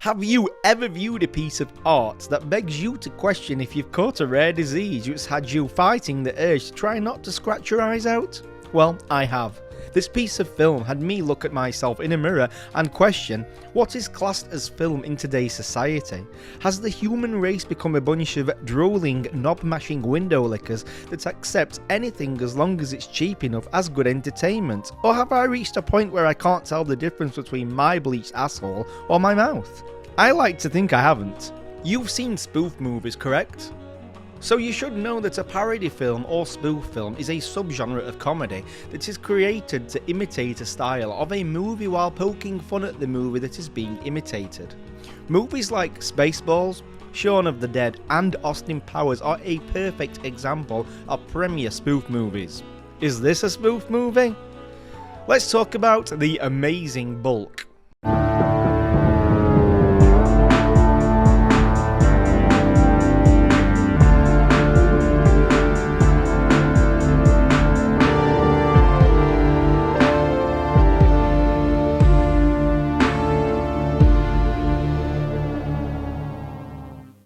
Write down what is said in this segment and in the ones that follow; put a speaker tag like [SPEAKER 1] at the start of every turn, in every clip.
[SPEAKER 1] Have you ever viewed a piece of art that begs you to question if you've caught a rare disease which had you fighting the urge to try not to scratch your eyes out? Well, I have. This piece of film had me look at myself in a mirror and question what is classed as film in today's society. Has the human race become a bunch of drooling, knob-mashing window lickers that accept anything as long as it's cheap enough as good entertainment? Or have I reached a point where I can't tell the difference between my bleached asshole or my mouth? I like to think I haven't. You've seen spoof movies, correct? So you should know that a parody film or spoof film is a subgenre of comedy that is created to imitate a style of a movie while poking fun at the movie that is being imitated. Movies like Spaceballs, Shaun of the Dead and Austin Powers are a perfect example of premier spoof movies. Is this a spoof movie? Let's talk about The Amazing Bulk.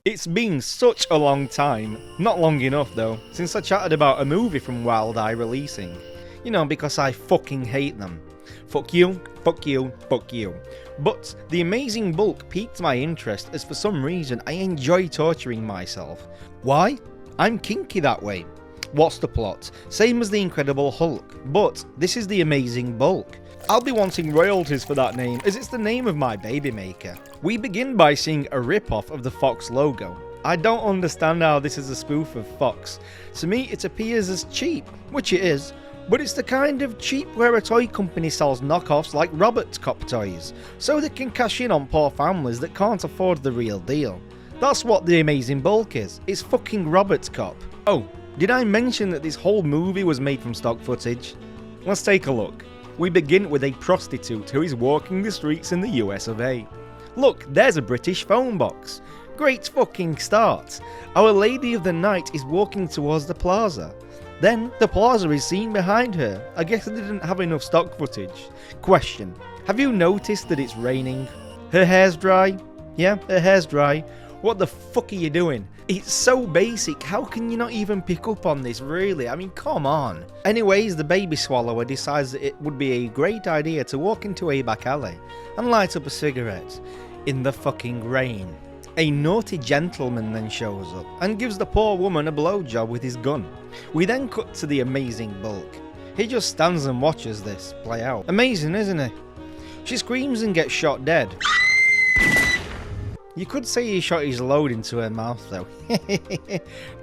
[SPEAKER 1] It's been such a long time, not long enough though, since I chatted about a movie from Wild Eye releasing. You know, because I fucking hate them. Fuck you, fuck you, fuck you. But The Amazing Bulk piqued my interest as for some reason I enjoy torturing myself. Why? I'm kinky that way. What's the plot? Same as The Incredible Hulk, but this is The Amazing Bulk. I'll be wanting royalties for that name, as it's the name of my baby maker. We begin by seeing a rip-off of the Fox logo. I don't understand how this is a spoof of Fox. To me, it appears as cheap, which it is, but it's the kind of cheap where a toy company sells knockoffs like Robert Cop toys, so they can cash in on poor families that can't afford the real deal. That's what The Amazing Bulk is, it's fucking Robert Cop. Oh, did I mention that this whole movie was made from stock footage? Let's take a look. We begin with a prostitute who is walking the streets in the US of A. Look, there's a British phone box. Great fucking start. Our Lady of the Night is walking towards the plaza. Then, the plaza is seen behind her. I guess they didn't have enough stock footage. Question. Have you noticed that it's raining? Her hair's dry? Yeah, her hair's dry. What the fuck are you doing? It's so basic, how can you not even pick up on this, really? I mean, come on. Anyways, the baby swallower decides that it would be a great idea to walk into a back alley and light up a cigarette in the fucking rain. A naughty gentleman then shows up and gives the poor woman a blowjob with his gun. We then cut to The Amazing Bulk. He just stands and watches this play out. Amazing, isn't it? She screams and gets shot dead. You could say he shot his load into her mouth though.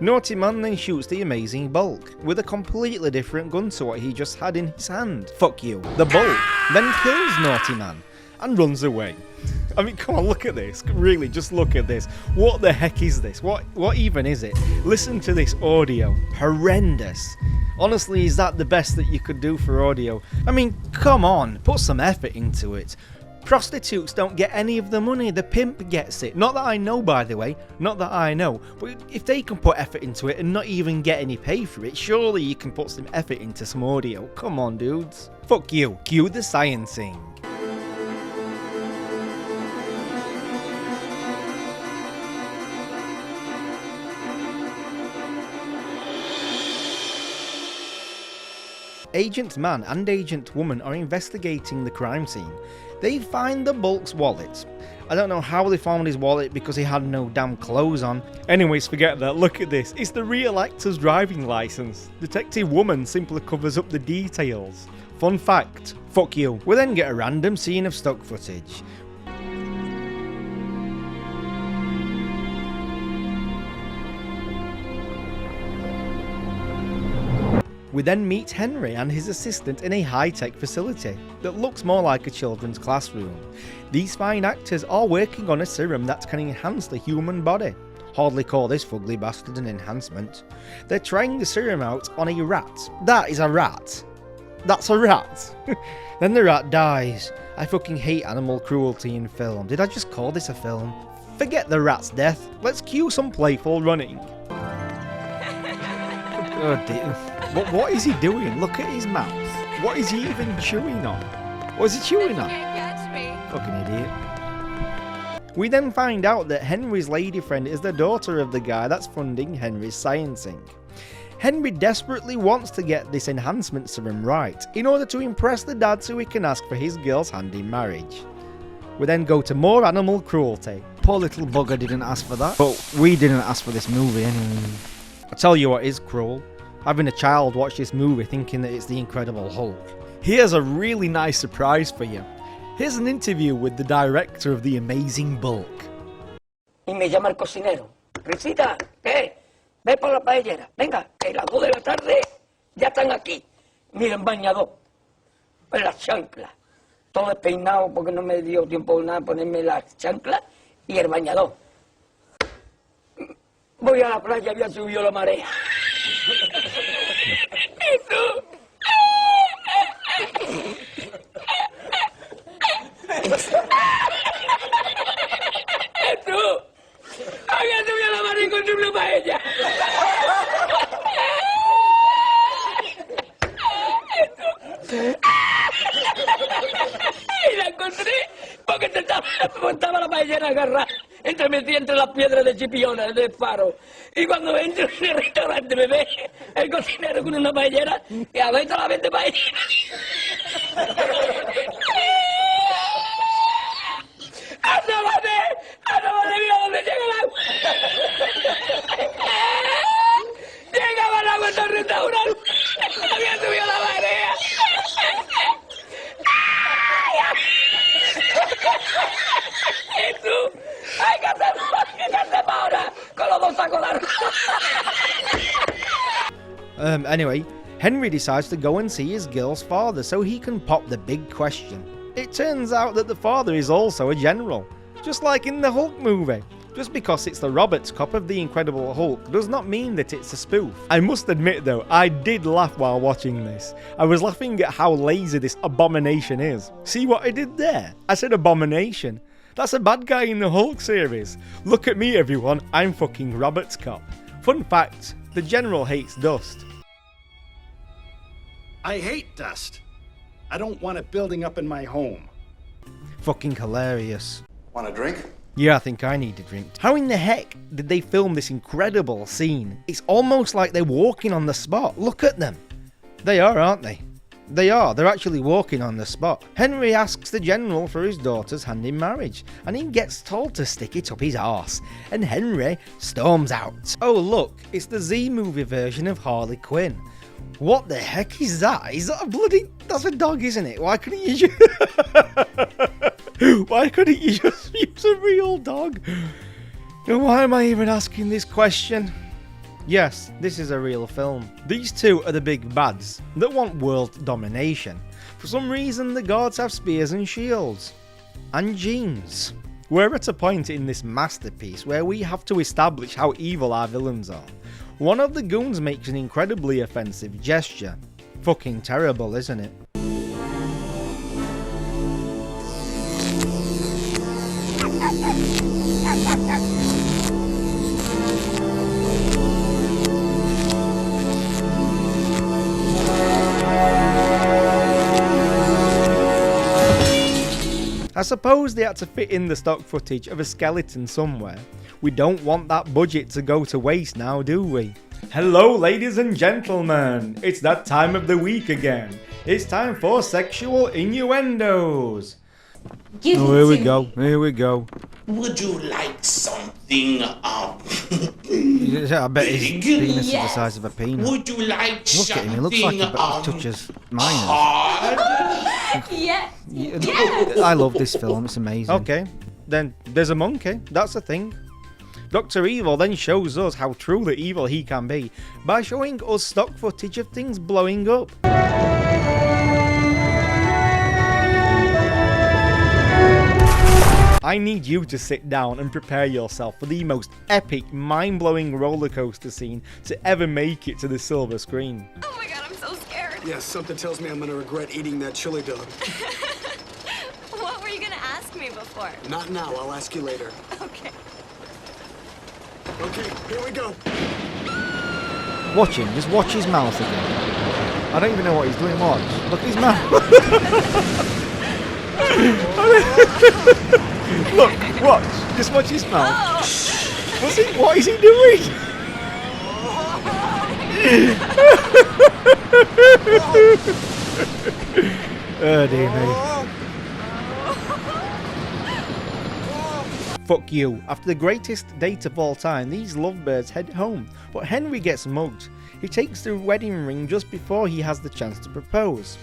[SPEAKER 1] Naughty man then shoots The Amazing Bulk with a completely different gun to what he just had in his hand. Fuck you. The Bulk then kills Naughty Man and runs away. I mean, come on, look at this. Really, just look at this. What the heck is this? What even is it? Listen to this audio. Horrendous. Honestly, is that the best that you could do for audio? I mean, come on, put some effort into it. Prostitutes don't get any of the money, the pimp gets it. Not that I know, by the way, not that I know, but if they can put effort into it and not even get any pay for it, surely you can put some effort into some audio. Come on, dudes. Fuck you. Cue the sciencing. Agent Man and Agent Woman are investigating the crime scene. They find the Bulk's wallet. I don't know how they found his wallet because he had no damn clothes on. Anyways, forget that, look at this. It's the real actor's driving license. Detective Woman simply covers up the details. Fun fact, fuck you. We then get a random scene of stock footage. We then meet Henry and his assistant in a high-tech facility that looks more like a children's classroom. These fine actors are working on a serum that can enhance the human body. Hardly call this fugly bastard an enhancement. They're trying the serum out on a rat. That is a rat. That's a rat. Then the rat dies. I fucking hate animal cruelty in film. Did I just call this a film? Forget the rat's death. Let's cue some playful running. Oh dear. What is he doing? Look at his mouth. What is he even chewing on? What is he chewing on?
[SPEAKER 2] You can't catch me.
[SPEAKER 1] Fucking idiot. We then find out that Henry's lady friend is the daughter of the guy that's funding Henry's sciencing. Henry desperately wants to get this enhancement serum right in order to impress the dad so he can ask for his girl's hand in marriage. We then go to more animal cruelty.
[SPEAKER 2] Poor little bugger didn't ask for that, but we didn't ask for this movie anyway.
[SPEAKER 1] I tell you what is cruel, having a child watch this movie thinking that it's the Incredible Hulk.
[SPEAKER 2] Here's a really nice surprise for you. Here's an interview with the director of The Amazing Bulk.
[SPEAKER 3] Y me llama el cocinero. Risita, ¿qué? Ve por la paellera. Venga, que las 2 de la tarde ya están aquí. Miren, bañador. Pues las chanclas. Todo despeinado porque no me dio tiempo nada ponerme las chanclas y el bañador. Voy a la playa, había subido la marea. Eso. Eso. Había subido la marea y encontré una paella. Y la encontré porque estaba la paellera agarrada metida entre las piedras de Chipiona, del faro. Y cuando entro en el restaurante me ve el cocinero con una paellera y a ver la vende paellera. ¡Asómate, mira dónde llega el agua! Llegaba el agua hasta el restaurante. Había subido la marea. ¿Y tú? ¡Ay, qué hacemos ahora! Con los 2 sacos largos.
[SPEAKER 1] Anyway, Henry decides to go and see his girl's father so he can pop the big question. It turns out that the father is also a general, just like in the Hulk movie. Just because it's the Roberts cop of the Incredible Hulk does not mean that it's a spoof. I must admit though, I did laugh while watching this. I was laughing at how lazy this abomination is. See what I did there? I said abomination. That's a bad guy in the Hulk series. Look at me everyone, I'm fucking Roberts cop. Fun fact, the general hates dust.
[SPEAKER 4] I hate dust. I don't want it building up in my home.
[SPEAKER 1] Fucking hilarious.
[SPEAKER 5] Want a drink?
[SPEAKER 1] Yeah, I think I need a drink. How in the heck did they film this incredible scene? It's almost like they're walking on the spot. Look at them. They are, aren't they? They are. They're actually walking on the spot. Henry asks the general for his daughter's hand in marriage, and he gets told to stick it up his arse, and Henry storms out. Oh look, it's the Z movie version of Harley Quinn. What the heck is that? Is that a bloody... That's a dog, isn't it? Why couldn't you just... Why couldn't you just use a real dog? And why am I even asking this question? Yes, this is a real film. These two are the big bads that want world domination. For some reason, the gods have spears and shields. And genes. We're at a point in this masterpiece where we have to establish how evil our villains are. One of the goons makes an incredibly offensive gesture. Fucking terrible, isn't it? I suppose they had to fit in the stock footage of a skeleton somewhere. We don't want that budget to go to waste now, do we? Hello ladies and gentlemen, it's that time of the week again. It's time for sexual innuendos.
[SPEAKER 2] Here we go, here we go.
[SPEAKER 5] Would you like something
[SPEAKER 1] I bet his penis is the size of a peanut.
[SPEAKER 5] Would you like
[SPEAKER 1] Look at him, he looks like he touches minors.
[SPEAKER 5] hard?
[SPEAKER 6] Yes.
[SPEAKER 1] I love this film, it's amazing. Okay, then there's a monkey, that's a thing. Dr. Evil then shows us how truly evil he can be by showing us stock footage of things blowing up. I need you to sit down and prepare yourself for the most epic, mind-blowing roller coaster scene to ever make it to the silver screen.
[SPEAKER 6] Oh my god, I'm so scared.
[SPEAKER 7] Yes, something tells me I'm gonna regret eating that chili dog.
[SPEAKER 6] What were you gonna ask me before?
[SPEAKER 7] Not now, I'll ask you later.
[SPEAKER 6] Okay.
[SPEAKER 7] Okay, here we go.
[SPEAKER 1] Watch him, just watch his mouth again. I don't even know what he's doing, watch. Look at his mouth.
[SPEAKER 2] Look, watch. Just watch his mouth. What is he doing? Oh dear me.
[SPEAKER 1] Fuck you. After the greatest date of all time, these lovebirds head home, but Henry gets mugged. He takes the wedding ring just before he has the chance to propose.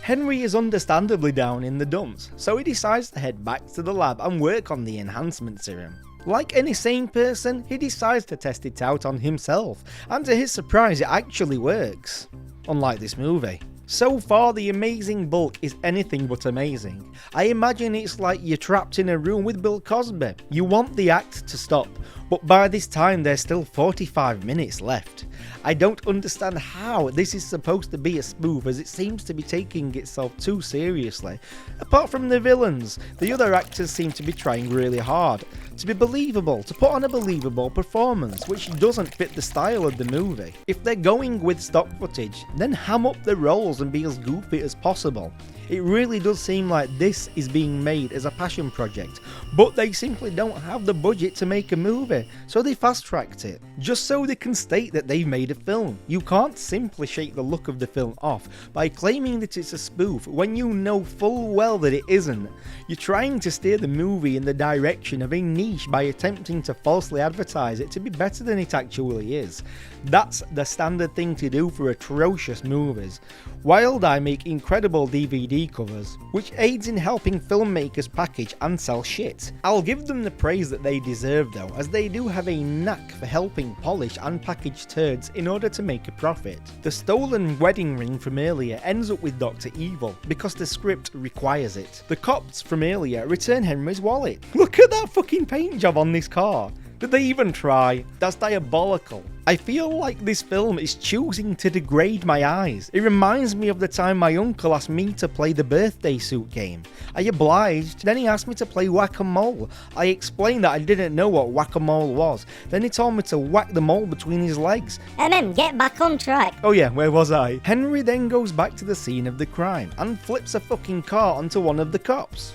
[SPEAKER 1] Henry is understandably down in the dumps, so he decides to head back to the lab and work on the enhancement serum. Like any sane person, he decides to test it out on himself, and to his surprise it actually works. Unlike this movie. So far the amazing bulk is anything but amazing. I imagine it's like you're trapped in a room with Bill Cosby. You want the act to stop, but by this time there's still 45 minutes left. I don't understand how this is supposed to be a spoof, as it seems to be taking itself too seriously. Apart from the villains, the other actors seem to be trying really hard to be believable, to put on a believable performance, which doesn't fit the style of the movie. If they're going with stock footage, then ham up the roles and be as goofy as possible. It really does seem like this is being made as a passion project, but they simply don't have the budget to make a movie, so they fast-tracked it, just so they can state that they've made a film. You can't simply shake the look of the film off by claiming that it's a spoof when you know full well that it isn't. You're trying to steer the movie in the direction of a niche by attempting to falsely advertise it to be better than it actually is. That's the standard thing to do for atrocious movies. Wild Eye make incredible DVD covers, which aids in helping filmmakers package and sell shit. I'll give them the praise that they deserve though, as they do have a knack for helping polish and package turds in order to make a profit. The stolen wedding ring from earlier ends up with Dr. Evil, because the script requires it. The cops from earlier return Henry's wallet. Look at that fucking paint job on this car. Did they even try? That's diabolical. I feel like this film is choosing to degrade my eyes. It reminds me of the time my uncle asked me to play the birthday suit game. I obliged, then he asked me to play whack-a-mole. I explained that I didn't know what whack-a-mole was. Then he told me to whack the mole between his legs.
[SPEAKER 8] MM, get back on track.
[SPEAKER 1] Oh yeah, where was I? Henry then goes back to the scene of the crime and flips a fucking car onto one of the cops.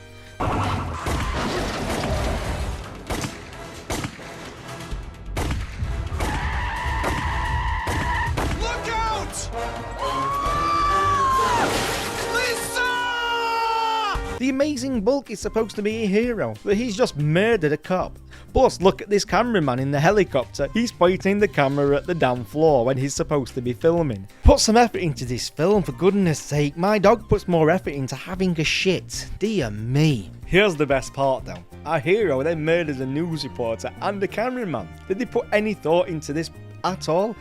[SPEAKER 1] The amazing bulk is supposed to be a hero, but he's just murdered a cop. Plus, look at this cameraman in the helicopter. He's pointing the camera at the damn floor when he's supposed to be filming. Put some effort into this film, for goodness sake. My dog puts more effort into having a shit. Dear me. Here's the best part though. Our hero then murders a news reporter and a cameraman. Did they put any thought into this at all?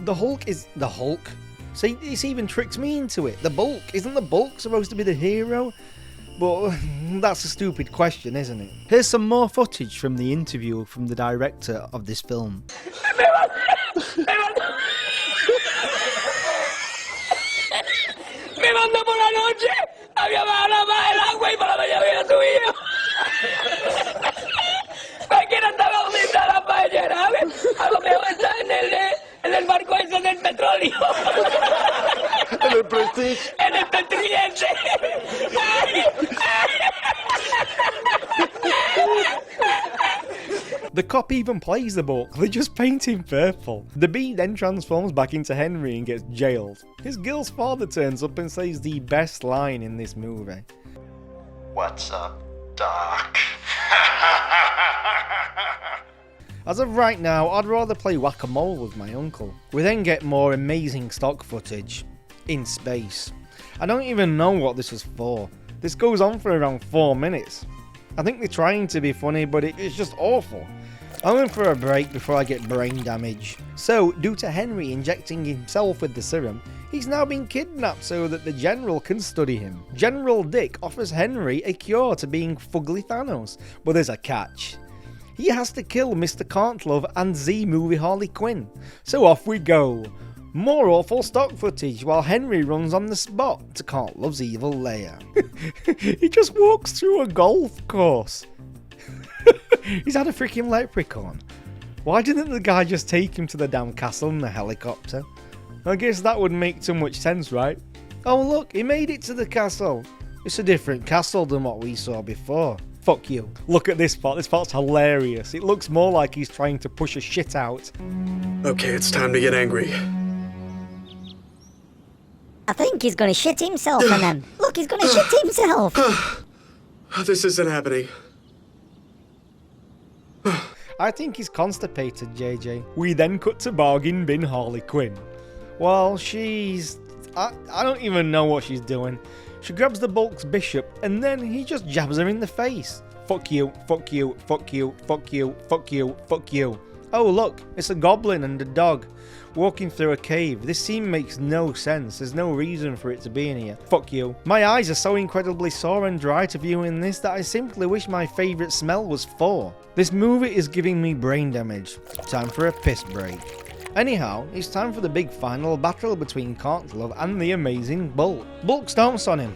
[SPEAKER 1] The Hulk is the Hulk. See, this even tricks me into it. The bulk. Isn't the bulk supposed to be the hero? But that's a stupid question, isn't it?
[SPEAKER 2] Here's some more footage from the interview from the director of this film.
[SPEAKER 3] Me mandó por la noche había bajado la más el agua y por la mañana había subido. Cualquiera estaba unida a la paellera, ¿sabes? A lo mejor está en el barco ese del petróleo.
[SPEAKER 7] En el Prestige.
[SPEAKER 3] En el Petriense.
[SPEAKER 1] The cop even plays the bulk, they just paint him purple. The bee then transforms back into Henry and gets jailed. His girl's father turns up and says the best line in this movie.
[SPEAKER 5] What's up, Doc?
[SPEAKER 1] As of right now, I'd rather play whack-a-mole with my uncle. We then get more amazing stock footage in space. I don't even know what this was for. This goes on for around 4 minutes. I think they're trying to be funny, but it's just awful. I'm in for a break before I get brain damage. So, due to Henry injecting himself with the serum, he's now been kidnapped so that the General can study him. General Dick offers Henry a cure to being fugly Thanos, but there's a catch. He has to kill Mr Cantlove and Z-movie Harley Quinn. So off we go. More awful stock footage while Henry runs on the spot to Cantlove's evil lair. He just walks through a golf course. He's had a freaking leprechaun. Why didn't the guy just take him to the damn castle in the helicopter? I guess that would make too much sense, right? Oh look, he made it to the castle. It's a different castle than what we saw before. Fuck you. Look at this part. This part's hilarious. It looks more like he's trying to push a shit out.
[SPEAKER 9] Okay, it's time to get angry.
[SPEAKER 8] I think he's gonna shit himself, MM. Look, he's gonna shit himself.
[SPEAKER 9] This isn't happening.
[SPEAKER 1] I think he's constipated, JJ. We then cut to bargain bin Harley Quinn. Well, I don't even know what she's doing. She grabs the Bulk's bishop and then he just jabs her in the face. Fuck you, fuck you, fuck you, fuck you, fuck you, fuck you. Oh look, it's a goblin and a dog walking through a cave. This scene makes no sense. There's no reason for it to be in here. Fuck you. My eyes are so incredibly sore and dry to viewing this that I simply wish my favourite smell was 4. This movie is giving me brain damage. Time for a piss break. Anyhow, it's time for the big final battle between Cantlove and the amazing Bulk. Bulk stomps on him.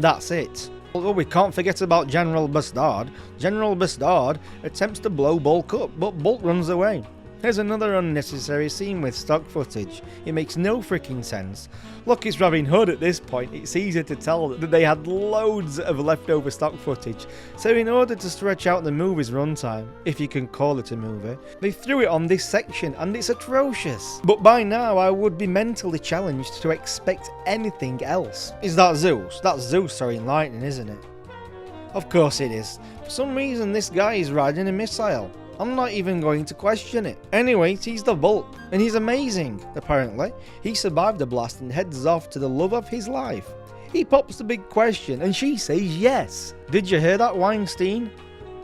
[SPEAKER 1] That's it. Oh, we can't forget about General Bastard. General Bastard attempts to blow Bulk up, but Bulk runs away. Here's another unnecessary scene with stock footage. It makes no freaking sense. Look, it's Robin Hood at this point. It's easy to tell that they had loads of leftover stock footage. So in order to stretch out the movie's runtime, if you can call it a movie, they threw it on this section and it's atrocious. But by now I would be mentally challenged to expect anything else. Is that Zeus? That's Zeus throwing lightning, isn't it? Of course it is. For some reason this guy is riding a missile. I'm not even going to question it. Anyway, he's the Bulk, and he's amazing, apparently. He survived the blast and heads off to the love of his life. He pops the big question, and she says yes. Did you hear that, Weinstein?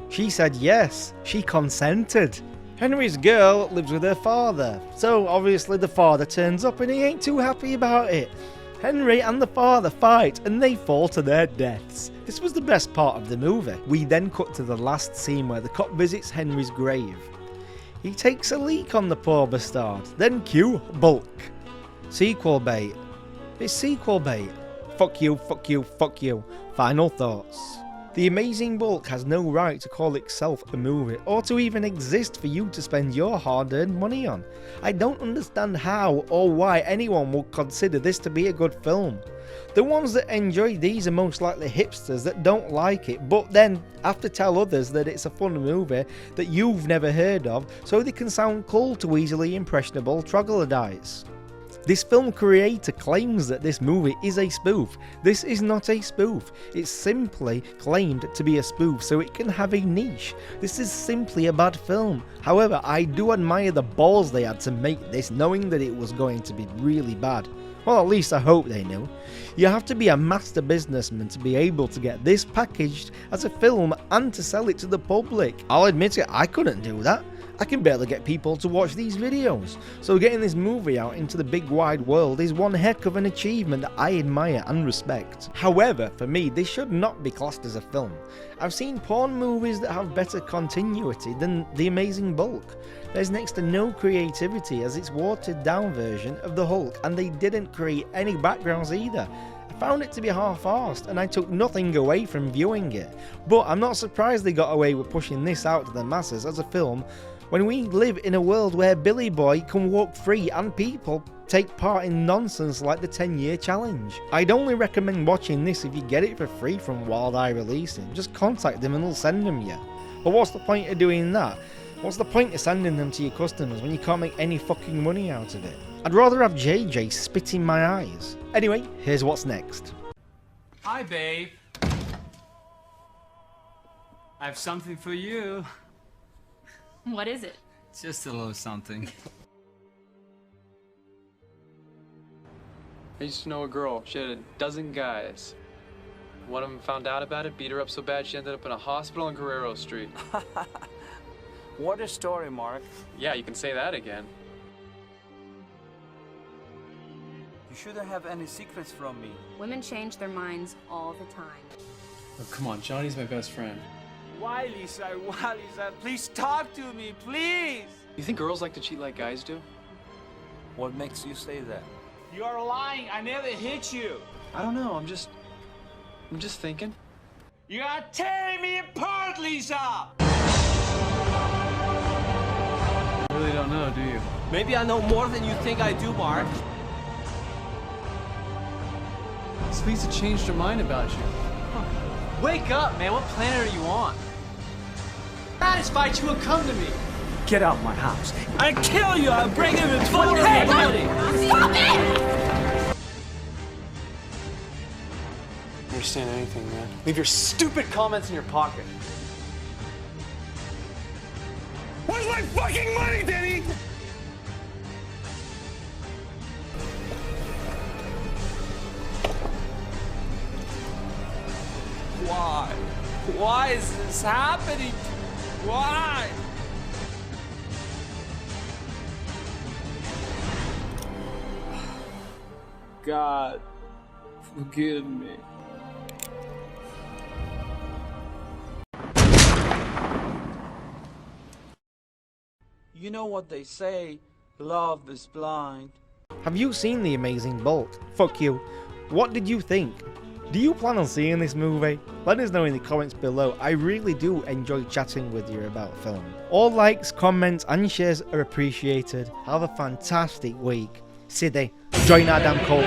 [SPEAKER 1] She said yes. She consented. Henry's girl lives with her father, so obviously the father turns up and he ain't too happy about it. Henry and the father fight and they fall to their deaths. This was the best part of the movie. We then cut to the last scene where the cop visits Henry's grave. He takes a leak on the poor bastard. Then cue Bulk. Sequel bait. It's sequel bait. Fuck you, fuck you, fuck you. Final thoughts. The amazing Bulk has no right to call itself a movie, or to even exist for you to spend your hard-earned money on. I don't understand how or why anyone would consider this to be a good film. The ones that enjoy these are most likely hipsters that don't like it, but then have to tell others that it's a fun movie that you've never heard of, so they can sound cool to easily impressionable troglodytes. This film creator claims that this movie is a spoof. This is not a spoof. It's simply claimed to be a spoof so it can have a niche. This is simply a bad film. However, I do admire the balls they had to make this, knowing that it was going to be really bad. Well, at least I hope they knew. You have to be a master businessman to be able to get this packaged as a film and to sell it to the public. I'll admit it, I couldn't do that. I can barely get people to watch these videos, so getting this movie out into the big wide world is one heck of an achievement that I admire and respect. However, for me, this should not be classed as a film. I've seen porn movies that have better continuity than The Amazing Bulk. There's next to no creativity as it's watered down version of the Hulk, and they didn't create any backgrounds either. I found it to be half-arsed and I took nothing away from viewing it, but I'm not surprised they got away with pushing this out to the masses as a film when we live in a world where Billy Boy can walk free and people take part in nonsense like the 10-year challenge. I'd only recommend watching this if you get it for free from Wild Eye Releasing. Just contact them and they'll send them you. But what's the point of doing that? What's the point of sending them to your customers when you can't make any fucking money out of it? I'd rather have JJ spit in my eyes. Anyway, here's what's next.
[SPEAKER 10] Hi, babe. I have something for you.
[SPEAKER 6] What is it?
[SPEAKER 10] Just a little something.
[SPEAKER 11] I used to know a girl. She had a dozen guys. One of them found out about it, beat her up so bad she ended up in a hospital on Guerrero Street.
[SPEAKER 12] What a story, Mark.
[SPEAKER 11] Yeah, you can say that again.
[SPEAKER 12] You shouldn't have any secrets from me.
[SPEAKER 6] Women change their minds all the time.
[SPEAKER 11] Oh, come on, Johnny's my best friend.
[SPEAKER 12] Why, Lisa? Why, Lisa? Please talk to me, please!
[SPEAKER 11] You think girls like to cheat like guys do?
[SPEAKER 12] What makes you say that?
[SPEAKER 13] You are lying. I never hit you.
[SPEAKER 11] I don't know. I'm just thinking.
[SPEAKER 13] You are tearing me apart, Lisa!
[SPEAKER 11] You really don't know, do you?
[SPEAKER 12] Maybe I know more than you think I do, Mark.
[SPEAKER 11] Lisa changed her mind about you. Wake up, man. What planet are you on? Satisfied you will come to me.
[SPEAKER 12] Get out my house. I kill you. I'll bring him in full body.
[SPEAKER 6] Stop it!
[SPEAKER 11] Understand anything, man. Leave your stupid comments in your pocket.
[SPEAKER 13] Where's my fucking money, Denny?
[SPEAKER 12] Why? Why is this happening? Why? God, forgive me. You know what they say, love is blind.
[SPEAKER 1] Have you seen The Amazing Bolt? Fuck you. What did you think? Do you plan on seeing this movie? Let us know in the comments below. I really do enjoy chatting with you about film. All likes, comments and shares are appreciated. Have a fantastic week. Sidney, join our damn cult.